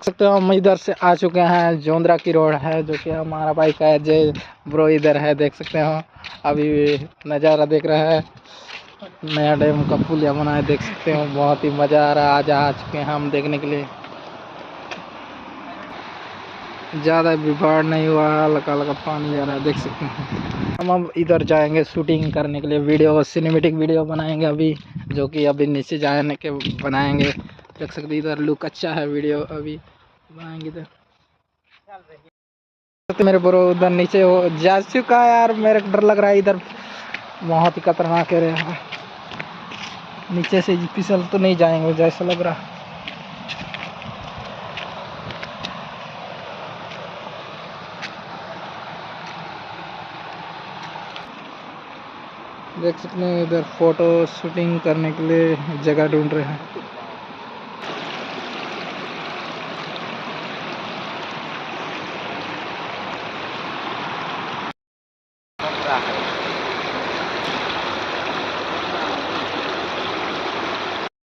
देख सकते हो हम इधर से आ चुके हैं, जोंदरा की रोड है जो कि हमारा बाइक है जय ब्रो इधर है, देख सकते हो अभी नज़ारा देख रहा है। नया डैम का पुलिया बना है, देख सकते हो बहुत ही मज़ा आ रहा है। आज आ चुके हैं हम देखने के लिए, ज़्यादा भीड़ नहीं हुआ, हल्का हल्का पानी जा रहा है, देख सकते हैं। हम अब इधर जाएंगे शूटिंग करने के लिए, वीडियो सिनेमेटिक वीडियो बनाएंगे अभी, जो कि अभी नीचे जाने के बनाएंगे। देख सकते इधर लुक अच्छा है, वीडियो अभी बनाएंगे इधर। तो मेरे ब्रो उधर नीचे हो जा चुका है यार, मेरे को डर लग रहा है इधर, बहुत ही खतरनाक है। नीचे से फिसल तो नहीं जाएंगे जैसा लग रहा। देख सकते हैं इधर फोटो शूटिंग करने के लिए जगह ढूंढ रहे हैं।